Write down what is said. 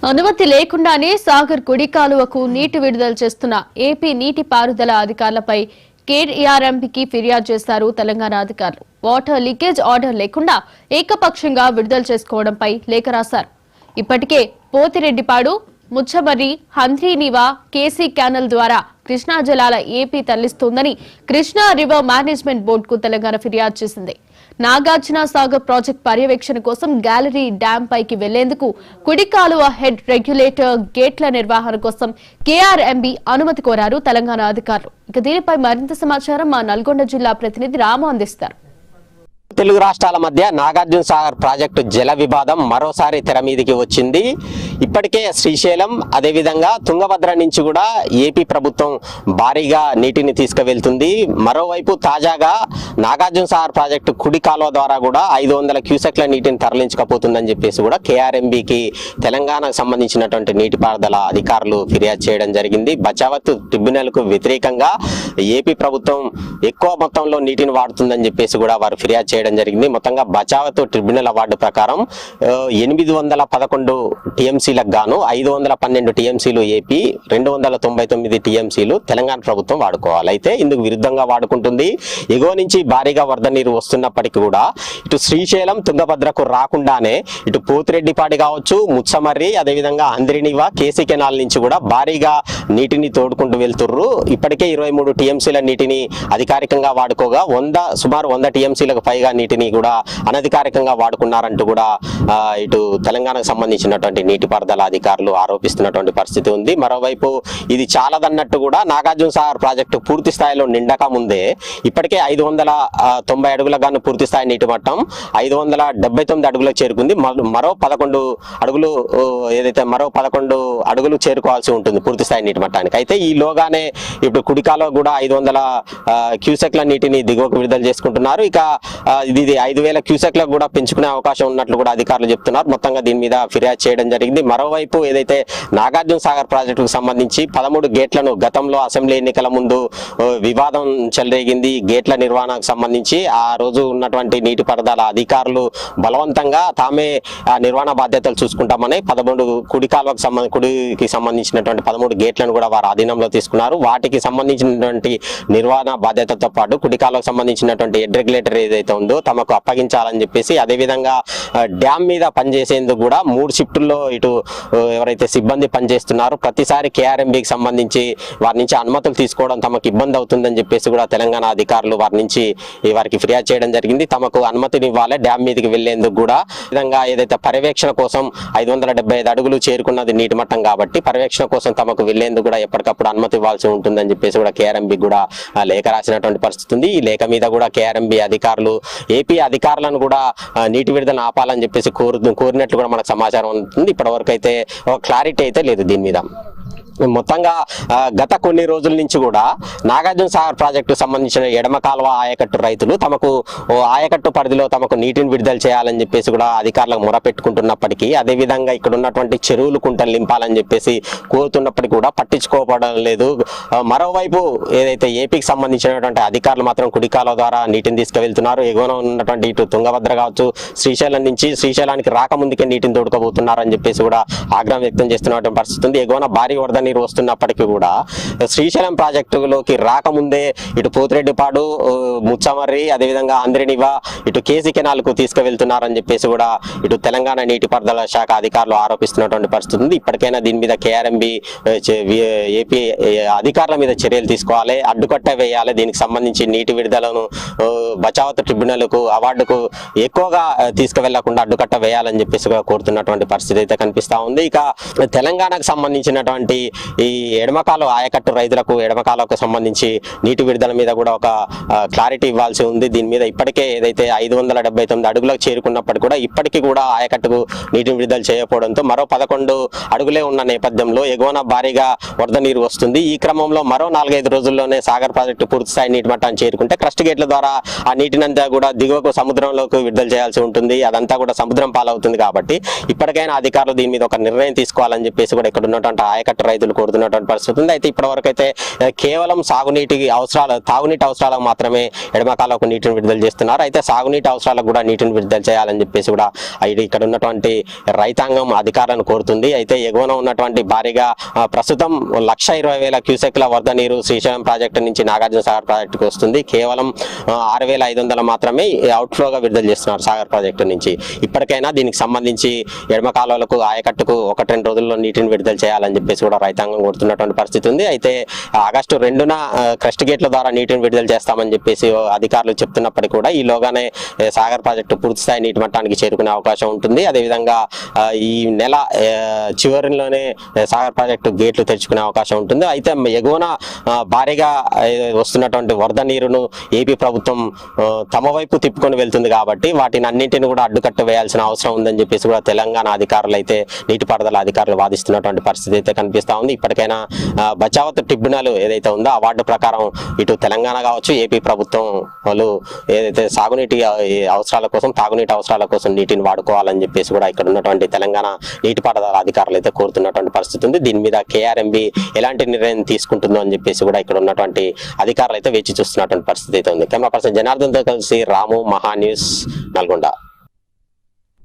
అనుమతి లేకుండానే సాగర్ కుడి కాలువకు నీటి విడుదల చేస్తున్న ఏపీ నీటి పారుదల అధికారులపై కేఆర్ఎంబీకి ఫిర్యాదు చేశారు తెలంగాణ అధికారులు. వాటర్ లీకేజ్ ఆర్డర్ లేకుండా ఏకపక్షంగా విడుదల చేసుకోవడంపై లేఖ రాశారు. ఇప్పటికే పోతిరెడ్డిపాడు, ముచ్చమర్రి, హంద్రీనీవా, కేసీ కెనాల్ ద్వారా కృష్ణా జలాల ఏపీ తరలిస్తోందని కృష్ణా రివర్ మేనేజ్మెంట్ బోర్డుకు తెలంగాణ ఫిర్యాదు చేసింది. నాగార్జున సాగర్ ప్రాజెక్టు పర్యవేక్షణ కోసం గ్యాలరీ డ్యాం పైకి వెళ్లేందుకు కుడి కాలువ హెడ్ రెగ్యులేటర్ గేట్ల నిర్వహణ కోసం కేఆర్ఎంబీ అనుమతి కోరారు తెలంగాణ అధికారులు. ఇక దీనిపై మరింత సమాచారం మా నల్గొండ జిల్లా ప్రతినిధి రాము అందిస్తారు. తెలుగు రాష్ట్రాల మధ్య నాగార్జున సాగర్ ప్రాజెక్టు జల వివాదం మరోసారి తెర మీదికి వచ్చింది. ఇప్పటికే శ్రీశైలం అదేవిధంగా తుంగభద్ర నుంచి కూడా ఏపీ ప్రభుత్వం భారీగా నీటిని తీసుకువెళ్తుంది. మరోవైపు తాజాగా నాగార్జున సాగర్ ప్రాజెక్టు కుడి కాలువ ద్వారా కూడా 500 క్యూసెక్ల నీటిని తరలించకపోతుందని చెప్పేసి కూడా కేఆర్ఎంబీకి తెలంగాణకు సంబంధించినటువంటి నీటిపారుదల అధికారులు ఫిర్యాదు చేయడం జరిగింది. బచావత్ ట్రిబ్యునల్కు వ్యతిరేకంగా ఏపీ ప్రభుత్వం ఎక్కువ మొత్తంలో నీటిని వాడుతుందని చెప్పేసి కూడా వారు ఫిర్యాదు చేయడం జరిగింది. మొత్తంగా బచావత్ ట్రిబ్యునల్ అవార్డు ప్రకారం 811 టీఎంసీలకు గాను 512 టీఎంసీలు ఏపీ, 299 టీఎంసీలు తెలంగాణ ప్రభుత్వం వాడుకోవాలి. అయితే ఇందుకు విరుద్ధంగా వాడుకుంటుంది. ఎగువ నుంచి భారీగా వరద నీరు వస్తున్నప్పటికీ కూడా ఇటు శ్రీశైలం తుంగభద్రకు రాకుండానే ఇటు పోతిరెడ్డిపాడు కావచ్చు, ముచ్చమర్రి, అదేవిధంగా హంద్రీనీవా, కేసీ కెనాల్ నుంచి కూడా భారీగా నీటిని తోడుకుంటూ వెళ్తుర్రు. ఇప్పటికే 23 టీఎంసీల నీటిని అధికారికంగా వాడుకోగా సుమారు 100 టీఎంసీలకు పైగా నీటిని కూడా అనధికారికంగా వాడుకున్నారంటూ కూడా ఇటు తెలంగాణకు సంబంధించినటువంటి నీటిపారుదల అధికారులు ఆరోపిస్తున్నటువంటి పరిస్థితి ఉంది. మరోవైపు ఇది చాలదన్నట్టు కూడా నాగార్జున సాగర్ ప్రాజెక్టు పూర్తి స్థాయిలో నిండక ముందే ఇప్పటికే 590 అడుగులకు గాను పూర్తి స్థాయి నీటి మట్టం 579 అడుగులకు చేరుకుంది. మరో 11 అడుగులు మరో 11 అడుగులు చేరుకోవాల్సి ఉంటుంది పూర్తి స్థాయి నీటి మట్టానికి. అయితే ఈలోగానే ఇప్పుడు కుడికాలో కూడా 500 క్యూసెక్ల నీటిని దిగువకు విడుదల చేసుకుంటున్నారు. ఇక ఇది 5000 క్యూసెక్లకు కూడా పెంచుకునే అవకాశం ఉన్నట్లు కూడా అధికారులు చెప్తున్నారు. మొత్తంగా దీని మీద ఫిర్యాదు చేయడం జరిగింది. మరోవైపు ఏదైతే నాగార్జున సాగర్ ప్రాజెక్టుకు సంబంధించి 13 గేట్లను గతంలో అసెంబ్లీ ఎన్నికల ముందు వివాదం చెలరేగింది. గేట్ల నిర్వహణకు సంబంధించి ఆ రోజు ఉన్నటువంటి నీటిపారుదల అధికారులు బలవంతంగా తామే నిర్వహణ బాధ్యతలు చూసుకుంటామని 13 కుడికి సంబంధించినటువంటి 13 గేట్లను కూడా వారు ఆధీనంలో తీసుకున్నారు. వాటికి సంబంధించినటువంటి నిర్వహణ బాధ్యతతో పాటు కుడికాలకు సంబంధించినటువంటి హెడ్ రెగ్యులేటర్ ఏదైతే ఉందో తమకు అప్పగించాలని చెప్పేసి, అదేవిధంగా డ్యామ్ మీద పనిచేసేందుకు కూడా 3 షిఫ్టుల్లో ఇటు ఎవరైతే సిబ్బంది పనిచేస్తున్నారో ప్రతిసారి కేఆర్ఎంబీకి సంబంధించి వారి నుంచి అనుమతులు తీసుకోవడం తమకు ఇబ్బంది అవుతుందని చెప్పేసి కూడా తెలంగాణ అధికారులు వారికి ఫిర్యాదు చేయడం జరిగింది. తమకు అనుమతిని ఇవ్వాలి డ్యామ్ మీదకి వెళ్లేందుకు కూడా. విధంగా ఏదైతే పర్యవేక్షణ కోసం 575 అడుగులు చేరుకున్నది నీటి మట్టం కాబట్టి పర్యవేక్షణ కోసం తమకు వెళ్లేందుకు కూడా ఎప్పటికప్పుడు అనుమతి ఇవ్వాల్సి ఉంటుందని చెప్పేసి కూడా కేఆర్ఎంబీ కూడా లేఖ రాసినటువంటి పరిస్థితి ఉంది. ఈ లేఖ మీద కూడా కేఆర్ఎంబీ అధికారులు ఏపీ అధికారులను కూడా నీటి విడుదల ఆపాలని చెప్పేసి కోరినట్లు కూడా మనకు సమాచారం ఉంటుంది. ఇప్పటివరకు అయితే క్లారిటీ అయితే లేదు దీని మీద. మొత్తంగా గత కొన్ని రోజుల నుంచి కూడా నాగార్జున సాగర్ ప్రాజెక్టు సంబంధించిన ఎడమ కాలువ ఆయకట్టు రైతులు తమకు ఆయకట్టు పరిధిలో తమకు నీటిని విడుదల చేయాలని చెప్పేసి కూడా అధికారులకు మొరపెట్టుకుంటున్నప్పటికీ, అదేవిధంగా ఇక్కడ ఉన్నటువంటి చెరువులు కుంటలు నింపాలని చెప్పేసి కోరుతున్నప్పటికీ కూడా పట్టించుకోవడం లేదు. మరోవైపు ఏదైతే ఏపీకి సంబంధించినటువంటి అధికారులు మాత్రం కుడి కాలువ ద్వారా నీటిని తీసుకువెళ్తున్నారు. ఎగువన ఉన్నటువంటి ఇటు తుంగభద్ర కావచ్చు, శ్రీశైలం నుంచి శ్రీశైలానికి రాకముందుకే నీటిని తోడుకోబోతున్నారని చెప్పేసి కూడా ఆగ్రహం వ్యక్తం చేస్తున్నటువంటి పరిస్థితి ఉంది. ఎగువన భారీ వరద నీరు వస్తున్నప్పటికీ కూడా శ్రీశైలం ప్రాజెక్టులోకి రాకముందే ఇటు పోతిరెడ్డిపాడు, ముచ్చమర్రి, అదేవిధంగా హంద్రీనీవా, ఇటు కేసీ కెనాల్ కు తీసుకువెళ్తున్నారని చెప్పేసి కూడా ఇటు తెలంగాణ నీటిపారుదల శాఖ అధికారులు ఆరోపిస్తున్నటువంటి పరిస్థితి ఉంది. ఇప్పటికైనా దీని మీద కేఆర్ఎంబీ ఏపీ అధికారుల మీద చర్యలు తీసుకోవాలి, అడ్డుకట్ట వేయాలి. దీనికి సంబంధించి నీటి విడుదలను బచావత్ ట్రిబ్యునల్కు అవార్డుకు ఎక్కువగా తీసుకువెళ్లకుండా అడ్డుకట్ట వేయాలని చెప్పేసి కూడా కోరుతున్నటువంటి పరిస్థితి అయితే కనిపిస్తా ఉంది. ఇక తెలంగాణకు సంబంధించినటువంటి ఈ ఎడమకాలు ఆయకట్టు రైతులకు ఎడమకాలకు సంబంధించి నీటి విడుదల మీద కూడా ఒక క్లారిటీ ఇవ్వాల్సి ఉంది. దీని మీద ఇప్పటికే ఏదైతే 579 అడుగులకు చేరుకున్నప్పటికీ కూడా ఇప్పటికీ కూడా ఆయకట్టుకు నీటిని విడుదల చేయకపోవడంతో మరో 11 అడుగులే ఉన్న నేపథ్యంలో ఎగువన భారీగా వరద నీరు వస్తుంది. ఈ క్రమంలో మరో 4-5 రోజుల్లోనే సాగర్ ప్రాజెక్టు పూర్తి స్థాయి నీటి మట్టాన్ని చేరుకుంటే క్రస్ట్ గేట్ల ద్వారా ఆ నీటినంతా కూడా దిగువకు సముద్రంలోకి విడుదల చేయాల్సి ఉంటుంది. అదంతా కూడా సముద్రం పాలవుతుంది. కాబట్టి ఇప్పటికైనా అధికారులు దీని మీద ఒక నిర్ణయం తీసుకోవాలని చెప్పేసి కూడా ఇక్కడ ఉన్నటువంటి ఆయకట్టు రైతులు కోరుతున్నటువంటి పరిస్థితి ఉంది. అయితే ఇప్పటివరకు అయితే కేవలం తాగునీటి అవసరాలకు మాత్రమే ఎడమ కాలువకు నీటిని విడుదల చేస్తున్నారు. అయితే సాగునీటి అవసరాలకు కూడా నీటిని విడుదల చేయాలని చెప్పేసి కూడా ఇక్కడ ఉన్నటువంటి రైతాంగం అధికారులను కోరుతుంది. అయితే ఎగువన ఉన్నటువంటి భారీగా ప్రస్తుతం 1,20,000 క్యూసెక్ల వరద నీరు శ్రీశైలం ప్రాజెక్టు నుంచి నాగార్జున సాగర్ ప్రాజెక్టుకు వస్తుంది. కేవలం 6,500 మాత్రమే అవుట్ఫ్లోగా విడుదల చేస్తున్నారు సాగర్ ప్రాజెక్టు నుంచి. ఇప్పటికైనా దీనికి సంబంధించి ఎడమ కాలువలకు ఆయకట్టుకు 1-2 రోజుల్లో నీటిని విడుదల చేయాలని చెప్పేసి కూడా రైతాంగం కోరుతున్నటువంటి పరిస్థితి ఉంది. అయితే ఆగస్టు 2న క్రస్ట్ గేట్ల ద్వారా నీటిని విడుదల చేస్తామని చెప్పేసి అధికారులు చెప్తున్నప్పటికీ కూడా ఈలోగానే సాగర్ ప్రాజెక్టు పూర్తిస్థాయి నీటి మట్టానికి చేరుకునే అవకాశం ఉంటుంది. అదేవిధంగా ఈ నెల చివరిలోనే సాగర్ ప్రాజెక్టు గేట్లు తెరుచుకునే అవకాశం ఉంటుంది. అయితే ఎగువన భారీగా వస్తున్నటువంటి వరద నీరును ఏపీ ప్రభుత్వం తమ వైపు తిప్పుకొని వెళ్తుంది కాబట్టి వాటిని అన్నింటిని కూడా అడ్డుకట్ట వేయాల్సిన అవసరం ఉందని చెప్పేసి కూడా తెలంగాణ అధికారులు అయితే నీటిపారుదల అధికారులు వాదిస్తున్నటువంటి పరిస్థితి అయితే కనిపిస్తా ఉంది. ఇప్పటికైనా బచావత్ ట్రిబ్యునల్ ఏదైతే ఉందో ఆ వార్డు ప్రకారం ఇటు తెలంగాణ కావచ్చు ఏపీ ప్రభుత్వం వాళ్ళు ఏదైతే సాగునీటి అవసరాల కోసం తాగునీటి అవసరాల కోసం నీటిని వాడుకోవాలని చెప్పేసి కూడా ఇక్కడ ఉన్నటువంటి తెలంగాణ నీటిపారుదల అధికారులు అయితే కోరుతున్నటువంటి పరిస్థితి ఉంది. దీని మీద కేఆర్ఎంబీ ఎలాంటి నిర్ణయం తీసుకుంటుందో అని చెప్పేసి కూడా ఇక్కడ ఉన్నటువంటి అధికారులు అయితే వేచి చూస్తున్నటువంటి పరిస్థితి అయితే ఉంది. కెమెరా పర్సన్ జనార్దన్తో కలిసి రాము, మహా న్యూస్, నల్గొండ.